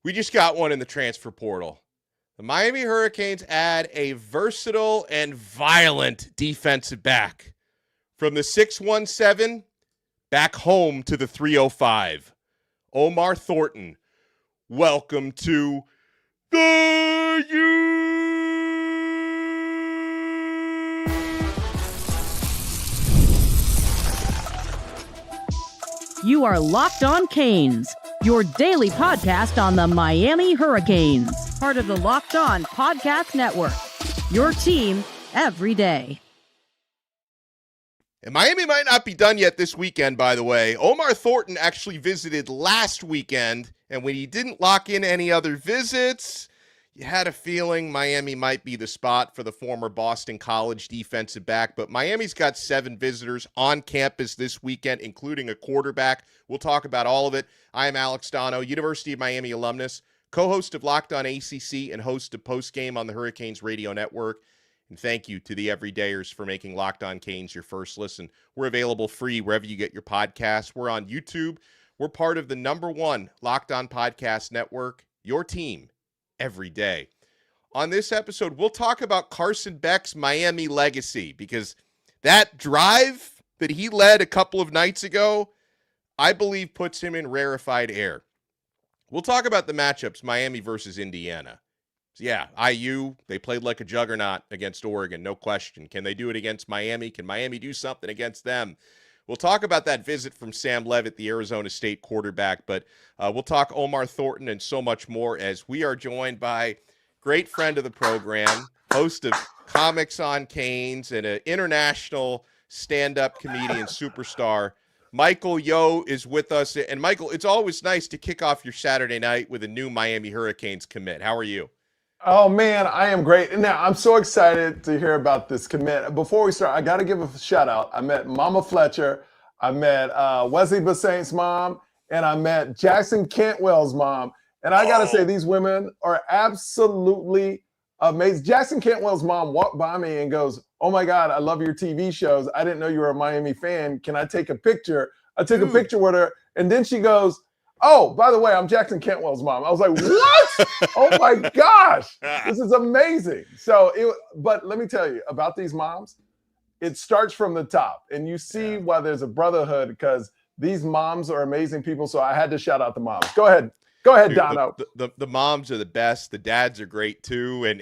We just got one in the transfer portal. The Miami Hurricanes add a versatile and violent defensive back from the 617 back home to the 305. Omar Thornton, welcome to the U. You are Locked On Canes, your daily podcast on the Miami Hurricanes, part of the Locked On Podcast Network, your team every day. And Miami might not be done yet this weekend, by the way. Omar Thornton actually visited last weekend, and when he didn't lock in any other visits, you had a feeling Miami might be the spot for the former Boston College defensive back. But Miami's got 7 visitors on campus this weekend, including a quarterback. We'll talk about all of it. I am Alex Donno, University of Miami alumnus, co-host of Locked On ACC, and host of Postgame on the Hurricanes Radio Network. And thank you to the everydayers for making Locked On Canes your first listen. We're available free wherever you get your podcasts. We're on YouTube. We're part of the #1 Locked On Podcast Network, your team every day. On this episode, we'll talk about Carson Beck's Miami legacy, because that drive that he led a couple of nights ago, I believe, puts him in rarefied air. We'll talk about the matchups, Miami versus Indiana. Yeah, IU, they played like a juggernaut against Oregon, no question. Can they do it against Miami? Can Miami do something against them? We'll talk about that visit from Sam Leavitt, the Arizona State quarterback, but we'll talk Omar Thornton and so much more as we are joined by great friend of the program, host of Comics on Canes, and an international stand-up comedian superstar. Michael Yo is with us. And Michael, it's always nice to kick off your Saturday night with a new Miami Hurricanes commit. How are you? Oh, man, I am great. Now, I'm so excited to hear about this commit. Before we start, I got to give a shout out. I met Mama Fletcher. I met Wesley Bassaint's mom, and I met Jackson Cantwell's mom. And I got to say, these women are absolutely amazing. Jackson Cantwell's mom walked by me and goes, "Oh, my God, I love your TV shows. I didn't know you were a Miami fan. Can I take a picture?" I took a picture with her, and then she goes, "Oh, by the way, I'm Jackson Cantwell's mom." I was like, "What? Oh my gosh, this is amazing." But let me tell you about these moms. It starts from the top, and you see why there's a brotherhood, because these moms are amazing people. So I had to shout out the moms. Go ahead, dude, Donno. The moms are the best. The dads are great too, and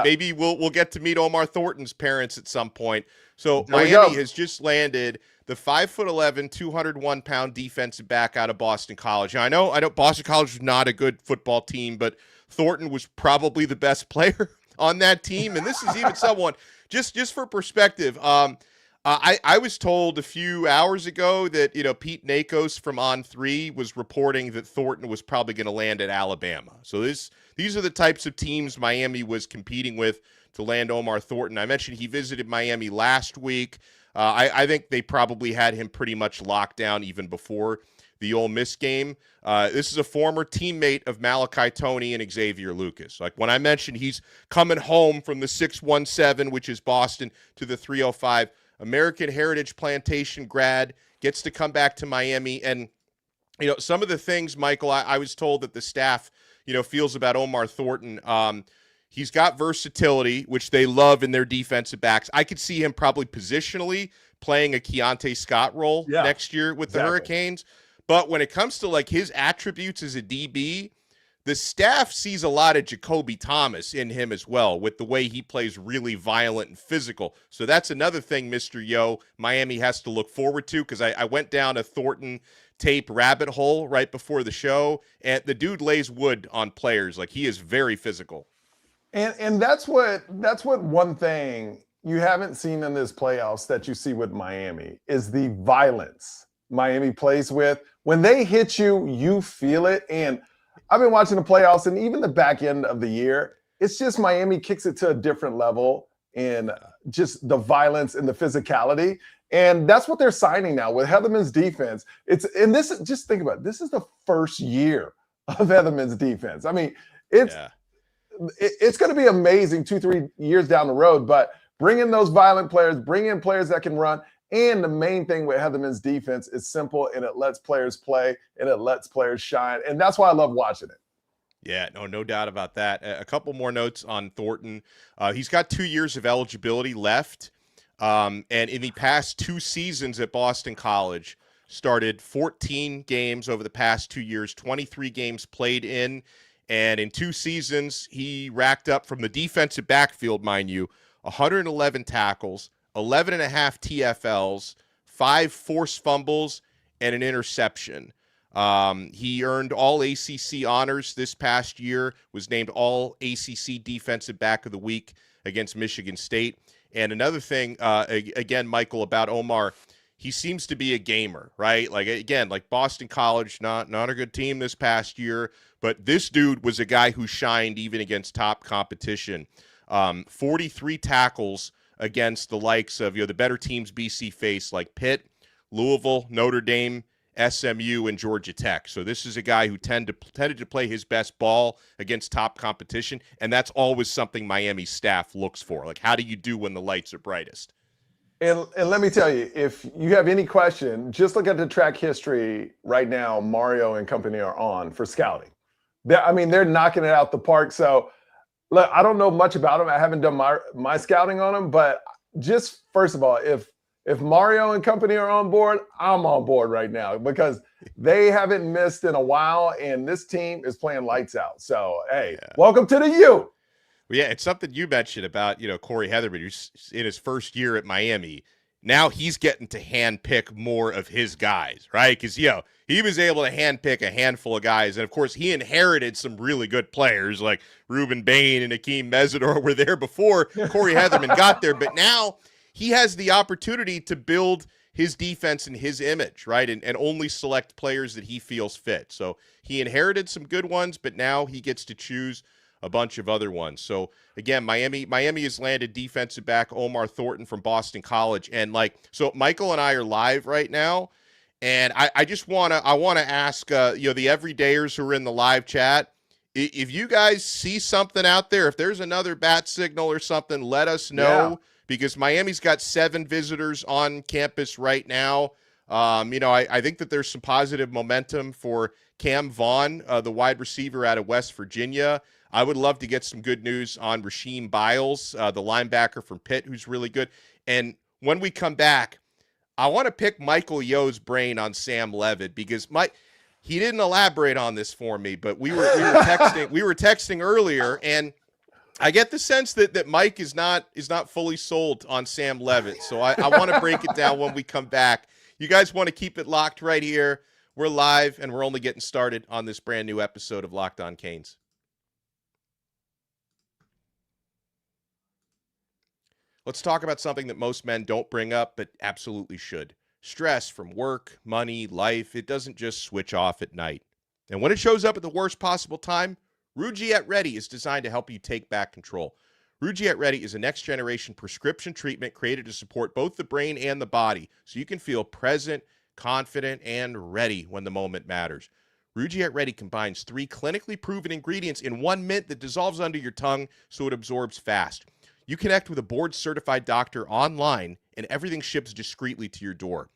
maybe we'll get to meet Omar Thornton's parents at some point. So Miami has just landed the 5'11", 201-pound defensive back out of Boston College. Now, I know Boston College was not a good football team, but Thornton was probably the best player on that team. And this is even someone, just for perspective, I was told a few hours ago that, Pete Nakos from On3 was reporting that Thornton was probably going to land at Alabama. So these are the types of teams Miami was competing with to land Omar Thornton. I mentioned he visited Miami last week. I think they probably had him pretty much locked down even before the Ole Miss game. This is a former teammate of Malachi, Toney, and Xavier Lucas. Like when I mentioned he's coming home from the 617, which is Boston, to the 305, American Heritage Plantation grad, gets to come back to Miami. And, some of the things, Michael, I was told that the staff, feels about Omar Thornton. He's got versatility, which they love in their defensive backs. I could see him probably positionally playing a Keontae Scott role next year with the Hurricanes. But when it comes to like his attributes as a DB, the staff sees a lot of Jakobe Thomas in him as well, with the way he plays really violent and physical. So that's another thing, Mr. Yo, Miami has to look forward to, because I went down a Thornton tape rabbit hole right before the show, and the dude lays wood on players. Like, he is very physical. And that's what one thing you haven't seen in this playoffs that you see with Miami is the violence Miami plays with. When they hit you, you feel it. And I've been watching the playoffs, and even the back end of the year, it's just Miami kicks it to a different level in just the violence and the physicality. And that's what they're signing now with Heatherman's defense. Just think about it. This is the first year of Heatherman's defense. I mean, it's going to be amazing 2-3 years down the road, but bring in those violent players, bring in players that can run. And the main thing with Heatherman's defense is simple, and it lets players play and it lets players shine. And that's why I love watching it. Yeah, no doubt about that. A couple more notes on Thornton. He's got 2 years of eligibility left. And in the past 2 seasons at Boston College, started 14 games over the past 2 years, 23 games played in. And in 2 seasons, he racked up from the defensive backfield, mind you, 111 tackles, 11 and a half TFLs, 5 forced fumbles, and an interception. He earned all ACC honors this past year, was named all ACC Defensive Back of the Week against Michigan State. And another thing, again, Michael, about Omar, he seems to be a gamer, right? Like, again, like Boston College, not a good team this past year, but this dude was a guy who shined even against top competition. 43 tackles against the likes of, the better teams BC faced, like Pitt, Louisville, Notre Dame, SMU, and Georgia Tech. So this is a guy who tended to play his best ball against top competition, and that's always something Miami's staff looks for. Like, how do you do when the lights are brightest? And let me tell you, if you have any question, just look at the track history right now Mario and company are on for scouting. They're knocking it out the park. So look, I don't know much about them. I haven't done my scouting on them, but just first of all, if Mario and company are on board, I'm on board right now because they haven't missed in a while, and this team is playing lights out. So, hey, Welcome to the U. Well, yeah, it's something you mentioned about, Corey Heatherman, who's in his first year at Miami. Now he's getting to handpick more of his guys, right? Because, he was able to handpick a handful of guys. And, of course, he inherited some really good players like Ruben Bain and Akeem Mesidor were there before Corey Heatherman got there. But now he has the opportunity to build his defense in his image, right? And only select players that he feels fit. So he inherited some good ones, but now he gets to choose a bunch of other ones. So again, Miami has landed defensive back Omar Thornton from Boston College. And so Michael and I are live right now. And I just want to ask, the everydayers who are in the live chat, if you guys see something out there, if there's another bat signal or something, let us know. Yeah. Because Miami's got 7 visitors on campus right now. I think that there's some positive momentum for Cam Vaughn, the wide receiver out of West Virginia. I would love to get some good news on Rasheem Biles, the linebacker from Pitt, who's really good. And when we come back, I want to pick Michael Yo's brain on Sam Levitt because he didn't elaborate on this for me, but we were texting earlier, and I get the sense that Mike is not fully sold on Sam Levitt. So I want to break it down when we come back. You guys want to keep it locked right here. We're live, and we're only getting started on this brand new episode of Locked On Canes. Let's talk about something that most men don't bring up, but absolutely should. Stress from work, money, life. It doesn't just switch off at night. And when it shows up at the worst possible time, Rugiet Ready is designed to help you take back control. Rugiet Ready is a next-generation prescription treatment created to support both the brain and the body so you can feel present, confident, and ready when the moment matters. Rugiet Ready combines 3 clinically proven ingredients in 1 mint that dissolves under your tongue so it absorbs fast. You connect with a board-certified doctor online, and everything ships discreetly to your door.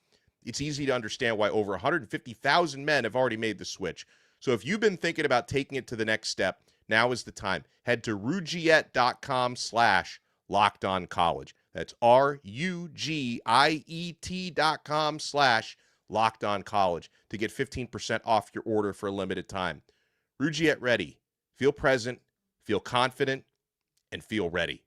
It's easy to understand why over 150,000 men have already made the switch. So if you've been thinking about taking it to the next step, now is the time. Head to rugiet.com/lockedoncollege. That's RUGIET.com/lockedoncollege to get 15% off your order for a limited time. Rugiet Ready. Feel present, feel confident, and feel ready.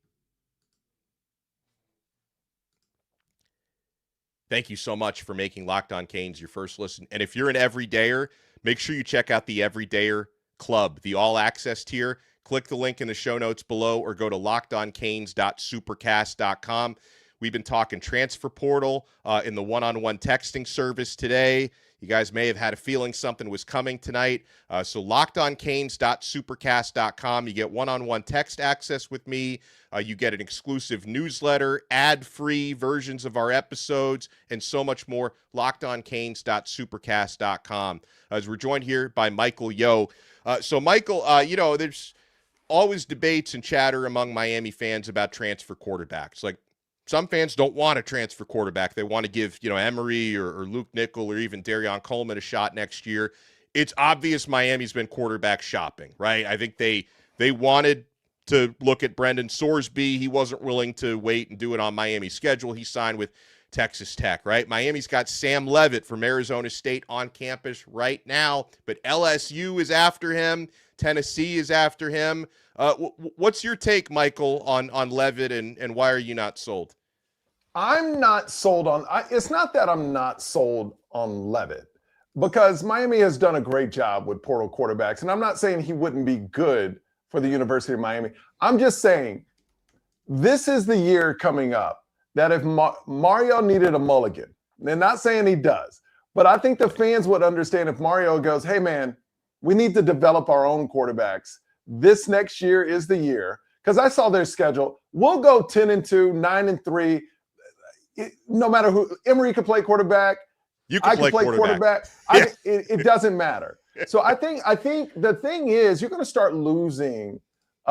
Thank you so much for making Locked On Canes your first listen. And if you're an everydayer, make sure you check out the Everydayer Club, the all-access tier. Click the link in the show notes below or go to lockedoncanes.supercast.com. We've been talking transfer portal in the one-on-one texting service today. You guys may have had a feeling something was coming tonight. So lockedoncanes.supercast.com. You get one-on-one text access with me. You get an exclusive newsletter, ad-free versions of our episodes, and so much more. lockedoncanes.supercast.com. As we're joined here by Michael Yo. So, Michael, there's always debates and chatter among Miami fans about transfer quarterbacks. Like, some fans don't want a transfer quarterback. They want to give, Emery or Luke Nickel or even Darion Coleman a shot next year. it's obvious Miami's been quarterback shopping, right? I think they wanted to look at Brendan Sorsby. He wasn't willing to wait and do it on Miami's schedule. He signed with Texas Tech, right? Miami's got Sam Leavitt from Arizona State on campus right now, but LSU is after him. Tennessee is after him. What's your take, Michael, on Leavitt, and why are you not sold? I'm not sold on – it's not that I'm not sold on Leavitt, because Miami has done a great job with portal quarterbacks, and I'm not saying he wouldn't be good for the University of Miami. I'm just saying this is the year coming up that if Mario needed a mulligan, they're not saying he does, but I think the fans would understand if Mario goes, hey, man, we need to develop our own quarterbacks. This next year is the year, because I saw their schedule. We'll go 10-2, 9-3. No matter who, Emory could play quarterback. I could play quarterback. Yeah. It doesn't matter. So I think the thing is you're going to start losing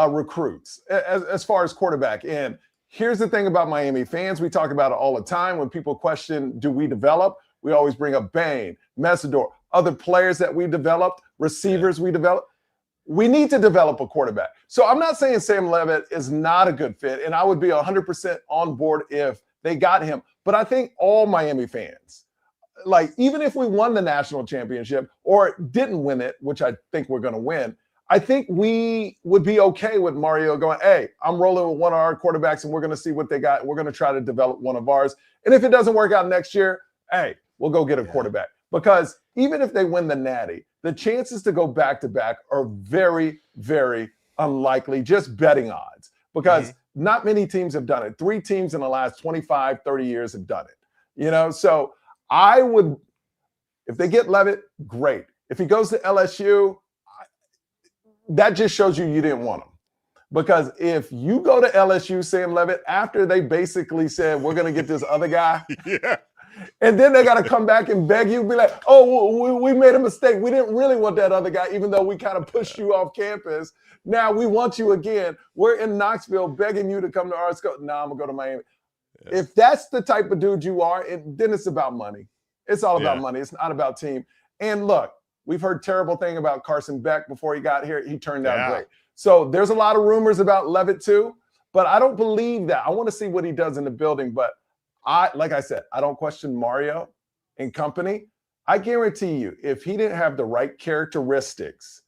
recruits as far as quarterback. And here's the thing about Miami fans. We talk about it all the time. When people question, do we develop? We always bring up Bain, Messidor, other players that we developed, receivers we developed. We need to develop a quarterback. So I'm not saying Sam Leavitt is not a good fit, and I would be 100% on board if they got him. But I think all Miami fans, like even if we won the national championship or didn't win it, which I think we're going to win, I think we would be okay with Mario going, hey, I'm rolling with one of our quarterbacks and we're going to see what they got. We're going to try to develop one of ours. And if it doesn't work out next year, hey, we'll go get a quarterback. Because even if they win the Natty, the chances to go back-to-back are very, very unlikely, just betting odds. Because not many teams have done it. 3 teams in the last 25, 30 years have done it. So I would, if they get Leavitt, great. If he goes to LSU, that just shows you didn't want him. Because if you go to LSU, Sam Leavitt, after they basically said, we're going to get this other guy, and then they got to come back and beg you, be like, oh, we made a mistake. We didn't really want that other guy, even though we kind of pushed you off campus. Now we want you again. We're in Knoxville begging you to come to our school. No, I'm going to go to Miami. Yeah. If that's the type of dude you are, then it's about money. It's all about money. It's not about team. And look, we've heard terrible thing about Carson Beck before he got here. He turned out great. So there's a lot of rumors about Leavitt too, but I don't believe that. I want to see what he does in the building. But like I said, I don't question Mario and company. I guarantee you, if he didn't have the right characteristics,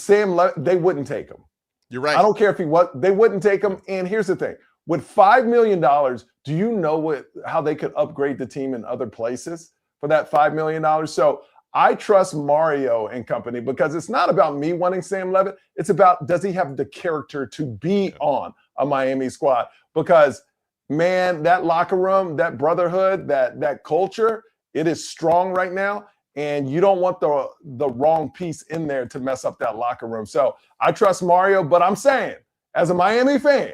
they wouldn't take him. You're right. I don't care if they wouldn't take him. And here's the thing. With $5 million, do you know how they could upgrade the team in other places for that $5 million? So I trust Mario and company, because it's not about me wanting Sam Leavitt. It's about, does he have the character to be on a Miami squad? Because, man, that locker room, that brotherhood, that culture, it is strong right now. And you don't want the wrong piece in there to mess up that locker room. So I trust Mario, but I'm saying, as a Miami fan,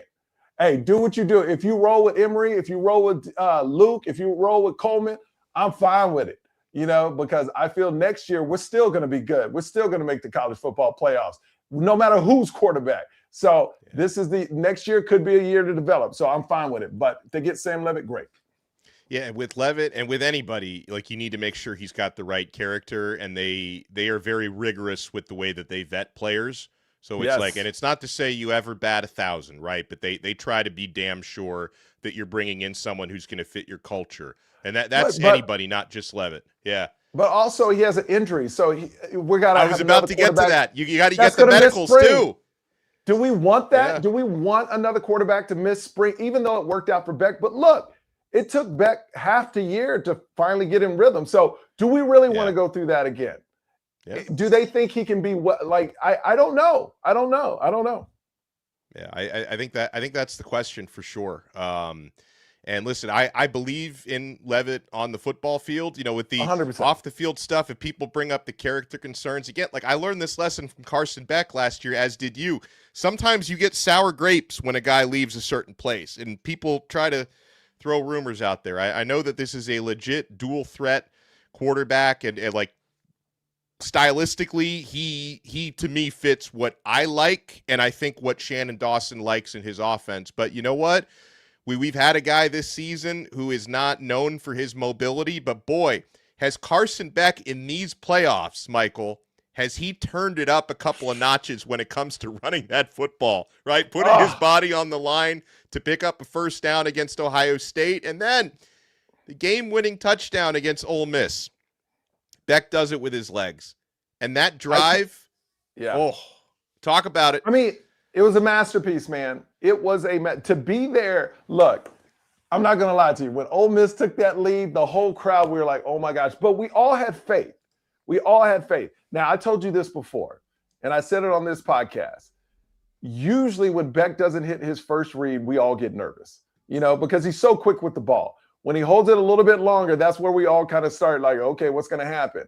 hey, do what you do. If you roll with Emory, if you roll with Luke, if you roll with Coleman, I'm fine with it. Because I feel next year we're still going to be good. We're still going to make the college football playoffs, no matter who's quarterback. So this is next year could be a year to develop. So I'm fine with it. But to get Sam Leavitt, great. Yeah, with Leavitt and with anybody, like, you need to make sure he's got the right character, and they are very rigorous with the way that they vet players. So it's like, and it's not to say you ever bat 1,000, right? But they try to be damn sure that you're bringing in someone who's going to fit your culture. And that's anybody, not just Leavitt. Yeah. But also he has an injury. So we got to I was about to get to that. You got to get the medicals too. Do we want that? Yeah. Do we want another quarterback to miss spring, even though it worked out for Beck? But look, it took Beck half the year to finally get in rhythm. So do we really want to go through that again? Yeah. Do they think he can be what? Like, I don't know. I don't know. Yeah, I think that's the question for sure. And listen, I believe in Leavitt on the football field, with the 100%. Off the field stuff. If people bring up the character concerns again, like I learned this lesson from Carson Beck last year, as did you. Sometimes you get sour grapes when a guy leaves a certain place, and people try to throw rumors out there. I know that this is a legit dual threat quarterback, and like stylistically, he to me fits what I like, and I think what Shannon Dawson likes in his offense. But you know what? We've had a guy this season who is not known for his mobility, but boy, has Carson Beck in these playoffs, Michael, has he turned it up a couple of notches when it comes to running that football, right? Putting his body on the line to pick up a first down against Ohio State, and then the game-winning touchdown against Ole Miss. Beck does it with his legs. And that drive, talk about it. I mean, it was a masterpiece, man. It was to be there. Look, I'm not going to lie to you. When Ole Miss took that lead, the whole crowd, we were like, oh my gosh. But we all had faith. We all had faith. Now, I told you this before, and I said it on this podcast. Usually when Beck doesn't hit his first read, we all get nervous, because he's so quick with the ball. When he holds it a little bit longer, that's where we all kind of start like, okay, what's going to happen?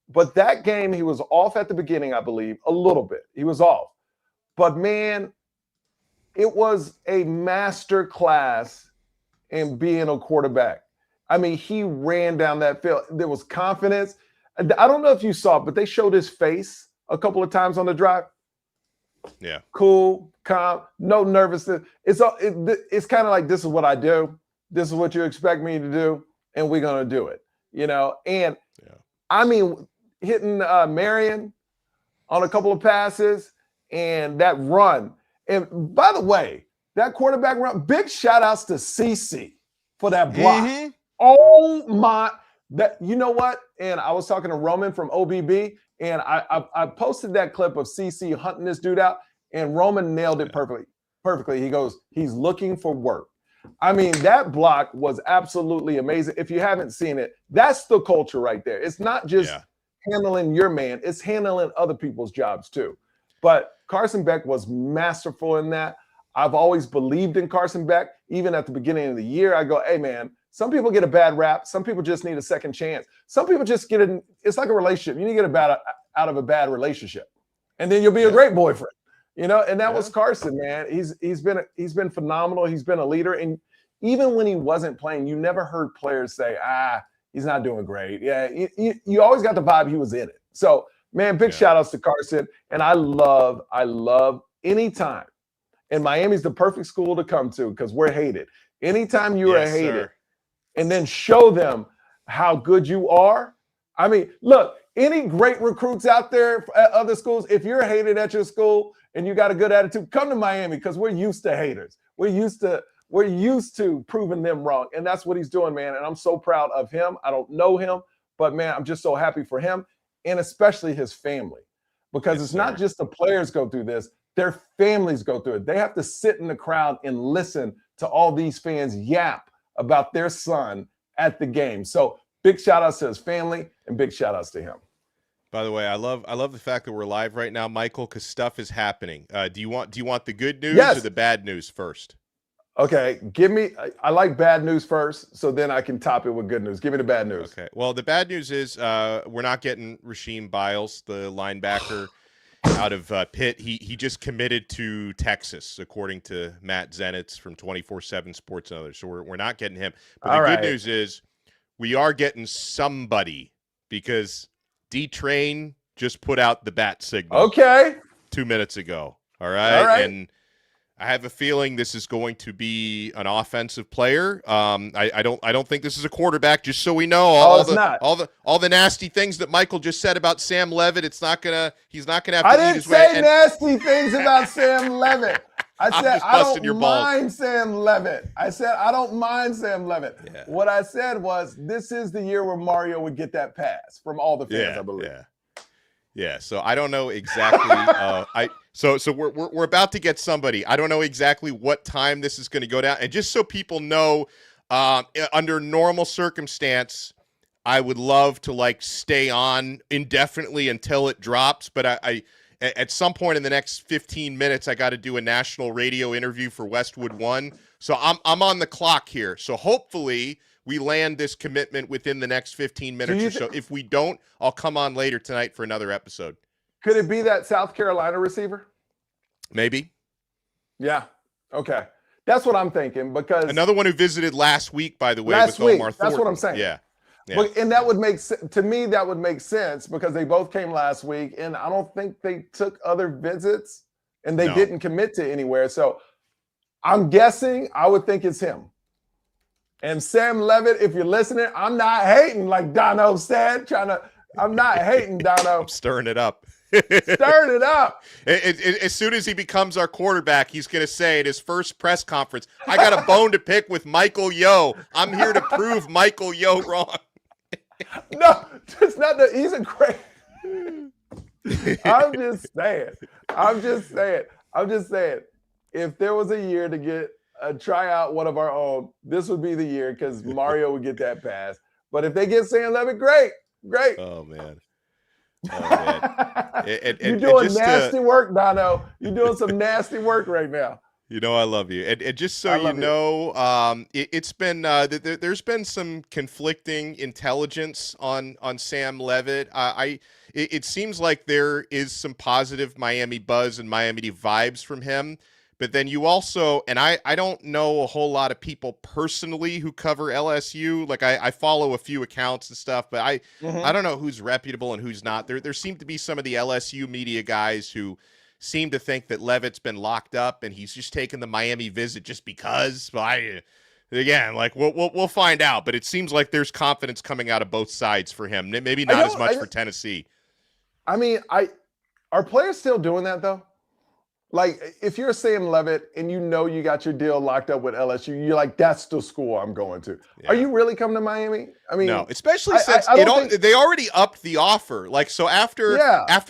But that game, he was off at the beginning, I believe, a little bit. He was off. But, man, it was a master class in being a quarterback. I mean, he ran down that field. There was confidence. I don't know if you saw it, but they showed his face a couple of times on the drive. Yeah. Cool, calm, no nervousness. It's kind of like, this is what I do. This is what you expect me to do, and we're going to do it, And, I mean, hitting Marion on a couple of passes and that run. And, by the way, that quarterback run, big shout-outs to CC for that block. Mm-hmm. Oh, my – you know what? And I was talking to Roman from OBB, and I posted that clip of CC hunting this dude out, and Roman nailed it perfectly. He goes, he's looking for work. I mean, that block was absolutely amazing. If you haven't seen it, that's the culture right there. It's not just handling your man. It's handling other people's jobs too. But Carson Beck was masterful in that. I've always believed in Carson Beck. Even at the beginning of the year, I go, hey, man, some people get a bad rap. Some people just need a second chance. Some people just it's like a relationship. You need to get out of a bad relationship, and then you'll be a great boyfriend. And that was Carson, man. He's been phenomenal. He's been a leader. And even when he wasn't playing, you never heard players say, he's not doing great. Yeah, you always got the vibe he was in it. So, man, big shout outs to Carson. And I love anytime. And Miami's the perfect school to come to because we're hated. Anytime you are hated and then show them how good you are. I mean, look, any great recruits out there at other schools, if you're hated at your school and you got a good attitude, come to Miami because we're used to haters. We're used to proving them wrong. And that's what he's doing, man. And I'm so proud of him. I don't know him, but, man, I'm just so happy for him and especially his family because it's not just the players go through this. Their families go through it. They have to sit in the crowd and listen to all these fans yap about their son at the game. So big shout outs to his family and big shout outs to him. By the way, I love the fact that we're live right now, Michael, because stuff is happening. Do you want the good news or the bad news first? Okay, I like bad news first, so then I can top it with good news. Give me the bad news. Okay, well, the bad news is we're not getting Rasheem Biles, the linebacker out of Pitt. He just committed to Texas, according to Matt Zenitz from 24/7 Sports and others. So we're not getting him. But the good news is we are getting somebody because D-Train just put out the bat signal 2 minutes ago. All right. And I have a feeling this is going to be an offensive player. I don't think this is a quarterback, just so we know all the nasty things that Michael just said about Sam Levitt. He's not gonna have to eat his way. I didn't say nasty things about Sam Levitt. I said I don't mind Sam Levitt. Yeah. What I said was this is the year where Mario would get that pass from all the fans, I believe. Yeah. So I don't know exactly. So we're about to get somebody. I don't know exactly what time this is going to go down. And just so people know, under normal circumstance, I would love to stay on indefinitely until it drops. But I at some point in the next 15 minutes, I got to do a national radio interview for Westwood One. So I'm on the clock here. So hopefully we land this commitment within the next 15 minutes or so. If we don't, I'll come on later tonight for another episode. Could it be that South Carolina receiver? Maybe. Yeah. Okay. That's what I'm thinking because another one who visited last week, by the way, with Omar Thornton. That's what I'm saying. Yeah. But, and that would make to me, that would make sense because they both came last week and I don't think they took other visits and they didn't commit to anywhere. So I'm guessing I would think it's him. And Sam Levitt, if you're listening, I'm not hating like Donno said. I'm not hating, Donno. I'm stirring it up. Stirring it up. As soon as he becomes our quarterback, he's going to say at his first press conference, I got a bone to pick with Michael Yo. I'm here to prove Michael Yo wrong. No, it's not that. He's a great. I'm just saying. If there was a year to get try out one of our own, this would be the year because Mario would get that pass. But if they get Sam Levitt, great. Oh man. You're doing nasty work, Donno. You're doing some nasty work right now. You know I love you, and just so you know, it's been there's been some conflicting intelligence on Sam Levitt. It seems like there is some positive Miami buzz and Miami vibes from him, but then you also, and I don't know a whole lot of people personally who cover LSU. Like I follow a few accounts and stuff, but I don't know who's reputable and who's not. There seem to be some of the LSU media guys who seem to think that Levitt's been locked up and he's just taken the Miami visit just because. But again, like we'll find out. But it seems like there's confidence coming out of both sides for him. Maybe not as much for Tennessee. I mean, are players still doing that though? Like, if you're Sam Levitt and you know you got your deal locked up with LSU, you're like, that's the school I'm going to. Yeah. Are you really coming to Miami? I mean, no, especially since they already upped the offer. Like, so after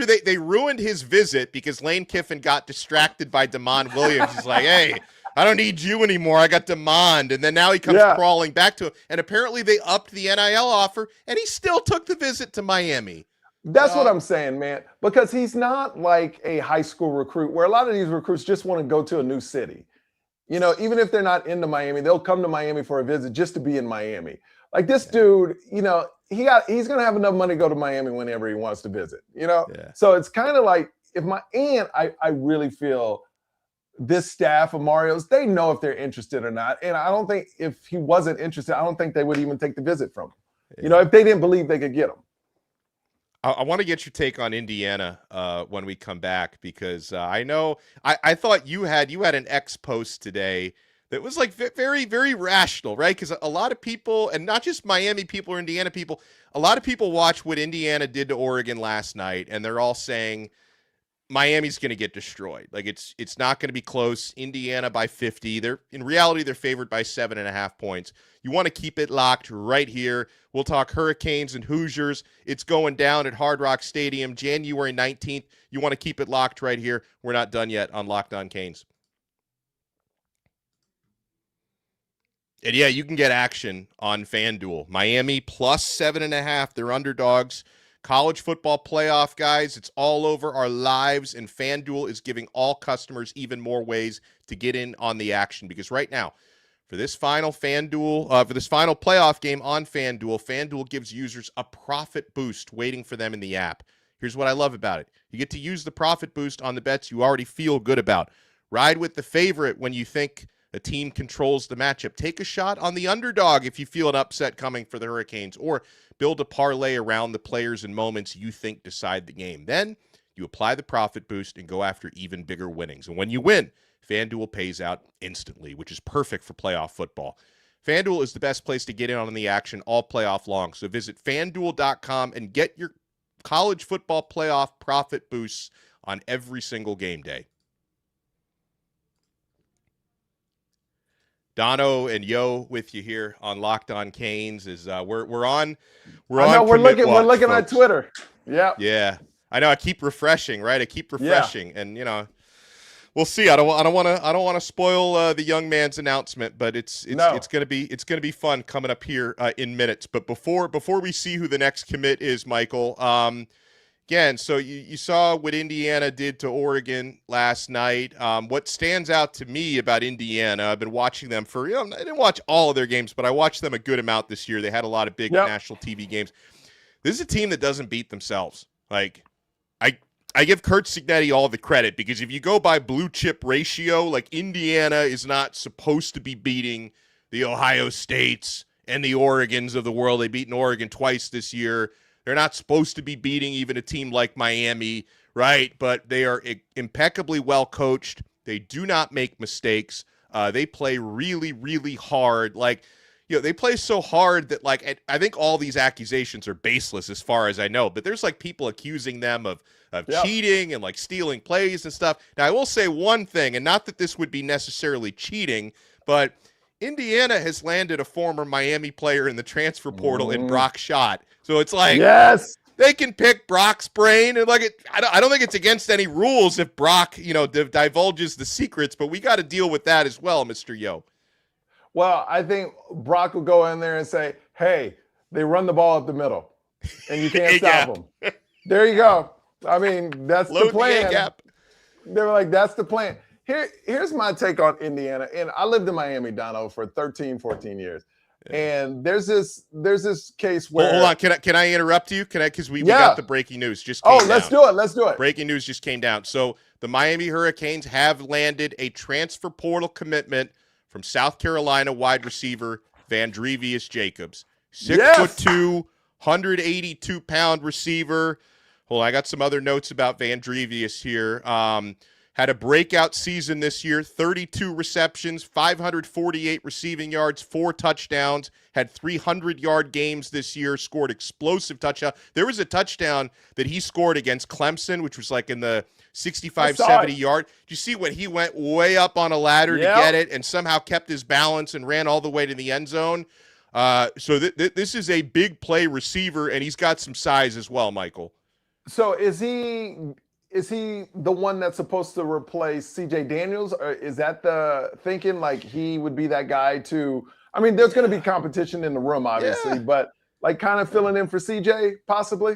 they ruined his visit because Lane Kiffin got distracted by DeMond Williams. He's like, hey, I don't need you anymore. I got DeMond. And then now he comes crawling back to him. And apparently they upped the NIL offer, and he still took the visit to Miami. That's what I'm saying, man, because he's not like a high school recruit where a lot of these recruits just want to go to a new city. You know, even if they're not into Miami, they'll come to Miami for a visit just to be in Miami. Like this dude, you know, he's going to have enough money to go to Miami whenever he wants to visit, you know? Yeah. So it's kind of like I really feel this staff of Mario's, they know if they're interested or not. And I don't think if he wasn't interested, I don't think they would even take the visit from him. Yeah. You know, if they didn't believe they could get him. I want to get your take on Indiana when we come back, because I know I thought you had an X post today that was like very, very rational, right? Because a lot of people, and not just Miami people or Indiana people, a lot of people watch what Indiana did to Oregon last night, and they're all saying Miami's going to get destroyed. Like it's not going to be close. Indiana by 50. In reality, they're favored by 7.5 points. You want to keep it locked right here. We'll talk Hurricanes and Hoosiers. It's going down at Hard Rock Stadium, January 19th. You want to keep it locked right here. We're not done yet on Locked On Canes. And yeah, you can get action on FanDuel. Miami plus 7.5. They're underdogs. College football playoff, guys, it's all over our lives, and FanDuel is giving all customers even more ways to get in on the action, because right now, for this final playoff game on FanDuel, FanDuel gives users a profit boost waiting for them in the app. Here's what I love about it. You get to use the profit boost on the bets you already feel good about. Ride with the favorite when you think a team controls the matchup. Take a shot on the underdog if you feel an upset coming for the Hurricanes, or build a parlay around the players and moments you think decide the game. Then you apply the profit boost and go after even bigger winnings. And when you win, FanDuel pays out instantly, which is perfect for playoff football. FanDuel is the best place to get in on the action all playoff long. So visit FanDuel.com and get your college football playoff profit boosts on every single game day. Donno and Yo with you here on Locked On Canes. We're looking at Twitter. Yeah. I know. I keep refreshing, right? And we'll see. I don't want to spoil the young man's announcement, but it's gonna be fun coming up here in minutes. But before we see who the next commit is, Michael. Again, so you saw what Indiana did to Oregon last night. What stands out to me about Indiana, I've been watching them for, I didn't watch all of their games, but I watched them a good amount this year. They had a lot of big national TV games. This is a team that doesn't beat themselves. Like, I give Kurt Signetti all the credit, because if you go by blue chip ratio, like Indiana is not supposed to be beating the Ohio States and the Oregons of the world. They've beaten Oregon twice this year. They're not supposed to be beating even a team like Miami, right? But they are impeccably well coached. They do not make mistakes. They play really, really hard. Like, they play so hard that, like, I think all these accusations are baseless as far as I know, but there's like people accusing them of cheating and like stealing plays and stuff. Now, I will say one thing, and not that this would be necessarily cheating, but Indiana has landed a former Miami player in the transfer portal in Brock Schott. So it's like, they can pick Brock's brain, and like I don't think it's against any rules if Brock, divulges the secrets, but we got to deal with that as well, Mr. Yo. Well, I think Brock will go in there and say, hey, they run the ball up the middle, and you can't stop them. There you go. I mean, that's the plan. They were like, that's the plan. Here's my take on Indiana. And I lived in Miami, Donno, for 13, 14 years. And there's this case where hold on, can I interrupt you? Because we got the breaking news just came down. Let's do it. Breaking news just came down. So the Miami Hurricanes have landed a transfer portal commitment from South Carolina wide receiver Vandrevius Jacobs. 6'2", 182-pound receiver. Hold on, I got some other notes about Vandrevius here. Had a breakout season this year, 32 receptions, 548 receiving yards, 4 touchdowns, had 300-yard games this year, scored explosive touchdown. There was a touchdown that he scored against Clemson, which was like in the 65, 70-yard. Did you see when he went way up on a ladder to get it and somehow kept his balance and ran all the way to the end zone? So this is a big play receiver, and he's got some size as well, Michael. So is he the one that's supposed to replace CJ Daniels, or is that the thinking, like he would be that guy to, I mean, there's going to be competition in the room, obviously, but like kind of filling in for CJ possibly?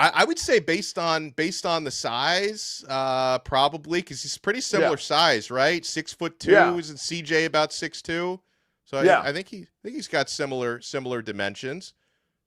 I would say based on the size, probably, because he's pretty similar size, right? 6'2", isn't CJ about 6'2"? So I think he's got similar dimensions.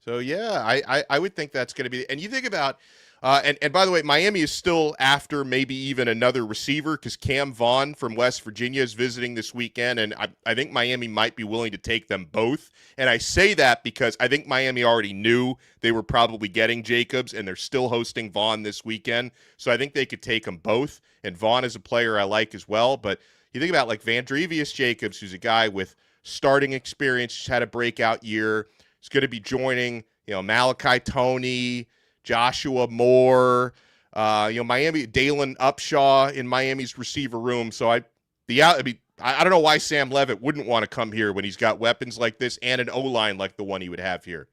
So I would think that's going to be, and you think about, and by the way, Miami is still after maybe even another receiver because Cam Vaughn from West Virginia is visiting this weekend, and I think Miami might be willing to take them both. And I say that because I think Miami already knew they were probably getting Jacobs, and they're still hosting Vaughn this weekend. So I think they could take them both. And Vaughn is a player I like as well. But you think about like Vandrevius Jacobs, who's a guy with starting experience, just had a breakout year. He's going to be joining, Malachi, Toney, Joshua Moore, Miami, Dalen Upshaw in Miami's receiver room. So I don't know why Sam Levitt wouldn't want to come here when he's got weapons like this and an O-line like the one he would have here.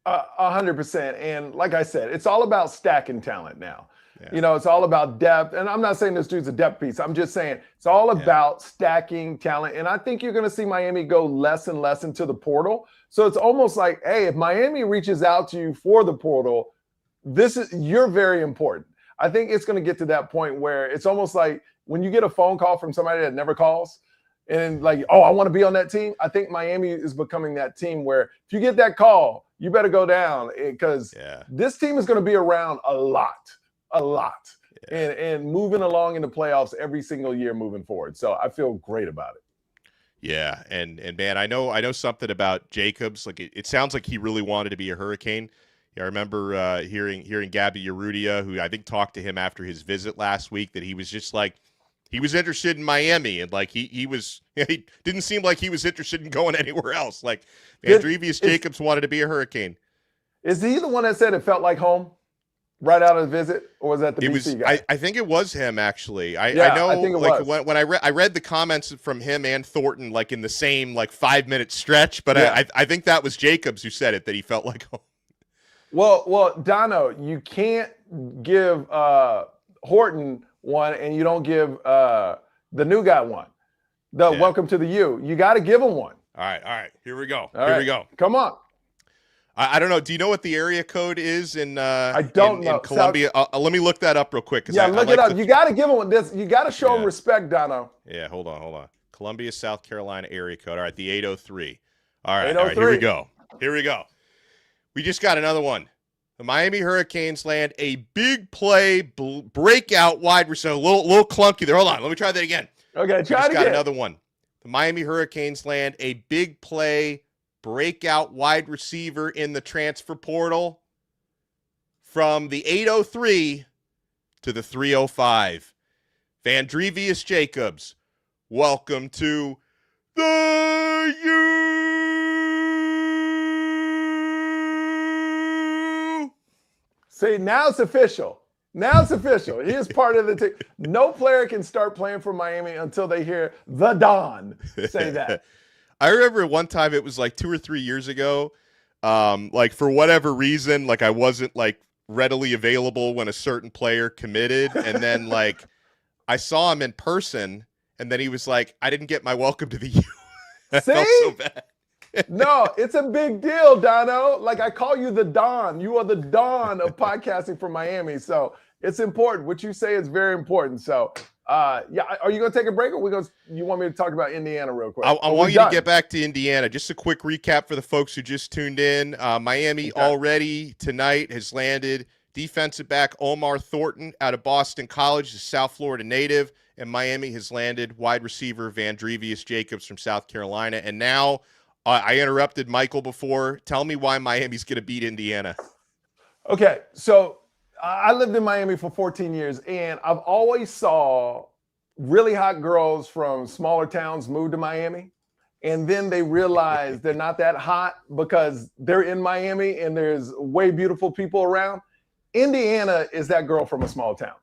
100%. And like I said, it's all about stacking talent now. Yeah. It's all about depth. And I'm not saying this dude's a depth piece. I'm just saying it's all about stacking talent. And I think you're going to see Miami go less and less into the portal. So it's almost like, hey, if Miami reaches out to you for the portal, you're very important. I think it's going to get to that point where it's almost like when you get a phone call from somebody that never calls and like, oh, I want to be on that team. I think Miami is becoming that team where if you get that call, you better go down because this team is going to be around a lot and moving along in the playoffs every single year moving forward. So I feel great about it. Yeah. And man, I know something about Jacobs. Like it sounds like he really wanted to be a Hurricane. Yeah, I remember hearing Gabby Urrutia, who I think talked to him after his visit last week, that he was just like, he was interested in Miami, and like he didn't seem like he was interested in going anywhere else. Like Vandrevius Jacobs wanted to be a Hurricane. Is he the one that said it felt like home right out of the visit, or was that the BC guy? I think it was him actually. I know. I think it was. When I read the comments from him and Thornton like in the same like 5-minute stretch, but I think that was Jacobs who said it, that he felt like home. Well, Donno, you can't give Horton one and you don't give the new guy one. Welcome to the U. You got to give him one. All right. Here we go. We go. Come on. I don't know. Do you know what the area code is in I don't know. In Columbia? Let me look that up real quick. Look it up. You got to give him this. You got to show him respect, Donno. Yeah, hold on. Columbia, South Carolina area code. All right, the 803. All right, here we go. We just got another one. The Miami Hurricanes land a big play breakout wide receiver. A little clunky there. Hold on. Let me try that again. Okay, try it again. Got another one. The Miami Hurricanes land a big play breakout wide receiver in the transfer portal from the 803 to the 305. Vandrevius Jacobs, welcome to the U. See, now it's official. Now it's official. He is part of the team. No player can start playing for Miami until they hear the Don say that. I remember one time, it was like 2 or 3 years ago, like for whatever reason, like I wasn't like readily available when a certain player committed. And then like I saw him in person and then he was like, I didn't get my welcome to the U. I felt so bad. No, it's a big deal, Donno. Like I call you the Don. You are the Don of podcasting from Miami. So it's important. What you say is very important. So yeah, are you going to take a break or you want me to talk about Indiana real quick? I want you to get back to Indiana. Just a quick recap for the folks who just tuned in. Miami already tonight has landed defensive back Omar Thornton out of Boston College, the South Florida native, and Miami has landed wide receiver Vandrevius Jacobs from South Carolina. And now I interrupted Michael before. Tell me why Miami's going to beat Indiana. Okay, so I lived in Miami for 14 years, and I've always saw really hot girls from smaller towns move to Miami, and then they realize they're not that hot because they're in Miami and there's way beautiful people around. Indiana is that girl from a small town.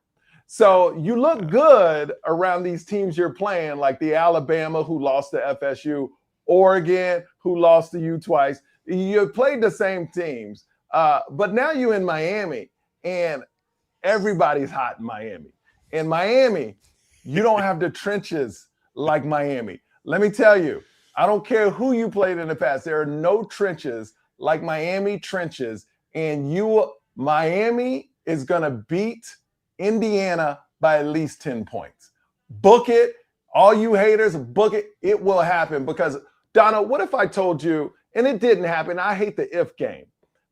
So you look good around these teams you're playing, like the Alabama who lost to FSU, Oregon who lost to you twice. You played the same teams, but now you're in Miami. And everybody's hot in Miami. In Miami, you don't have the trenches like Miami. Let me tell you, I don't care who you played in the past. There are no trenches like Miami trenches. And Miami is going to beat Indiana by at least 10 points. Book it. All you haters, book it. It will happen because, Donna, what if I told you, and it didn't happen, I hate the if game,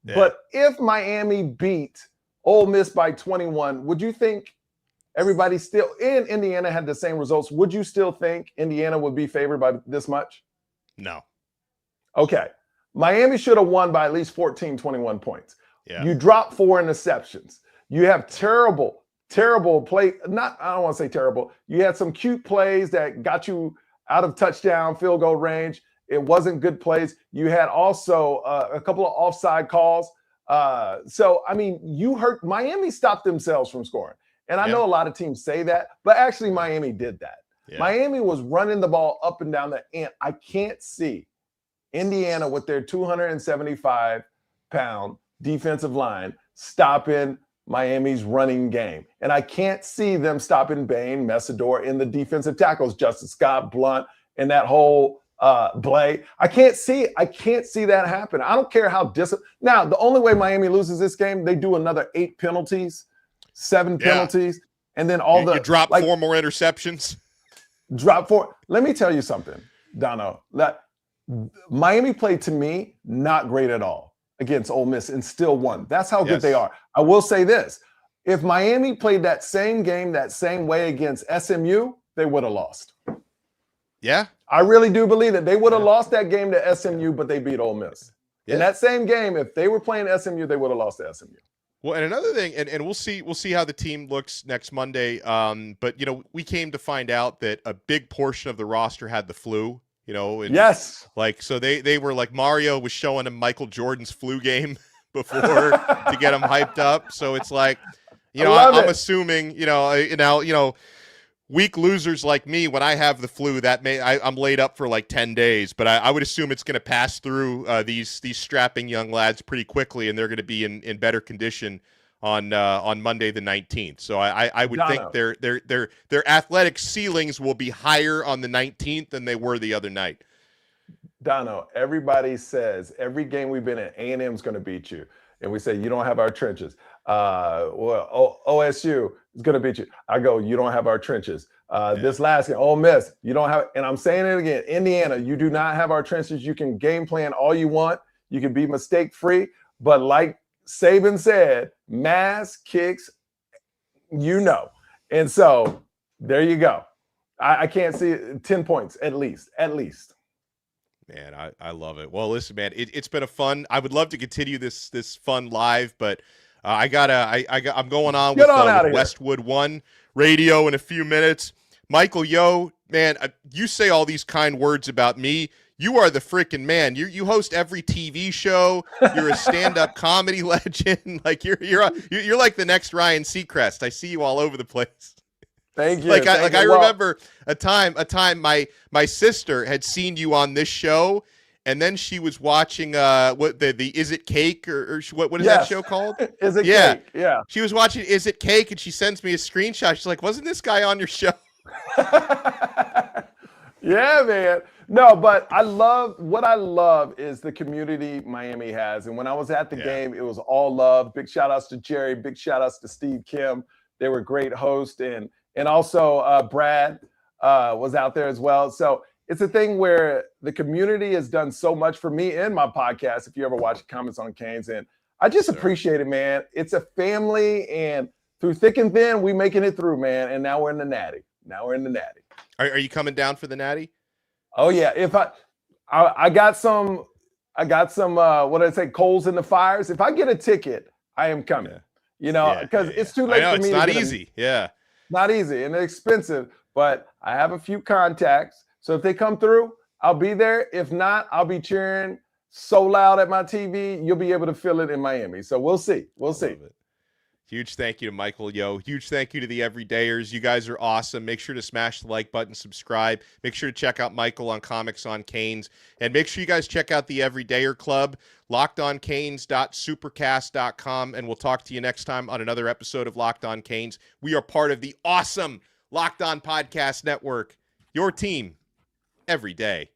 but if Miami beat Ole Miss by 21, would you think everybody still in Indiana had the same results? Would you still think Indiana would be favored by this much? No. Okay. Miami should have won by at least 14, 21 points. Yeah. You dropped 4 interceptions. You have terrible play. I don't want to say terrible. You had some cute plays that got you out of touchdown, field goal range. It wasn't good plays. You had also a couple of offside calls. So, I mean, Miami stopped themselves from scoring. And I know a lot of teams say that, but actually Miami did that. Yeah. Miami was running the ball up and down and I can't see Indiana with their 275-pound defensive line stopping Miami's running game. And I can't see them stopping Bain, Messidor in the defensive tackles, Justin Scott, Blunt, and that whole Blay. I can't see that happen. I don't care how now, the only way Miami loses this game, they do another 8 penalties, 7 penalties, and then you drop 4 more interceptions. Drop 4. Let me tell you something, Donno. Miami played, to me, not great at all against Ole Miss and still won. That's how good they are. I will say this. If Miami played that same game that same way against SMU, they would have lost. Yeah. I really do believe that they would have lost that game to SMU, but they beat Ole Miss. Yeah. In that same game, if they were playing SMU, they would have lost to SMU. Well, and another thing, and we'll see how the team looks next Monday. But we came to find out that a big portion of the roster had the flu. And yes. Like, so they were like, Mario was showing him Michael Jordan's flu game before to get him hyped up. So it's like, I'm assuming, weak losers like me, when I have the flu, I'm laid up for like 10 days, but I would assume it's going to pass through these strapping young lads pretty quickly, and they're going to be in better condition on Monday the 19th. So I would think their athletic ceilings will be higher on the 19th than they were the other night. Donno, everybody says every game we've been in, A&M's going to beat you. And we say, you don't have our trenches. OSU is going to beat you. I go, you don't have our trenches. This last game, Ole Miss, you don't have, and I'm saying it again, Indiana, you do not have our trenches. You can game plan all you want. You can be mistake-free. But like Saban said, mass kicks, And so there you go. I can't see 10 points at least. Man, I love it. Well, listen, man, it's been a fun. I would love to continue this fun live, but I'm going on with Westwood One Radio in a few minutes. Michael, man, you say all these kind words about me. you are the freaking man. You host every TV show. You're a stand-up comedy legend. Like you're like the next Ryan Seacrest. I see you all over the place. Thank you. I remember a time my sister had seen you on this show, and then she was watching the Is It Cake or what is that show called? Is It Cake? Yeah. She was watching Is It Cake, and she sends me a screenshot. She's like, "Wasn't this guy on your show?" Yeah, man. No, but what I love is the community Miami has. And when I was at the game, it was all love. Big shout outs to Jerry. Big shout outs to Steve Kim. They were great hosts. And also Brad was out there as well. So it's a thing where the community has done so much for me and my podcast. If you ever watch Comments on Canes, and I just appreciate it, man. It's a family, and through thick and thin, we making it through, man. And now we're in the Natty. Are you coming down for the Natty? Oh yeah. If I got some what did I say, coals in the fires. If I get a ticket, I am coming. Because it's too late for me. It's not easy. Not easy and expensive, but I have a few contacts. So if they come through, I'll be there. If not, I'll be cheering so loud at my TV, you'll be able to feel it in Miami. So we'll see. Huge thank you to Michael Yo. Huge thank you to the Everydayers. You guys are awesome. Make sure to smash the like button, subscribe. Make sure to check out Michael on Comics on Canes. And make sure you guys check out the Everydayer Club, lockedoncanes.supercast.com. And we'll talk to you next time on another episode of Locked On Canes. We are part of the awesome Locked On Podcast Network. Your team every day.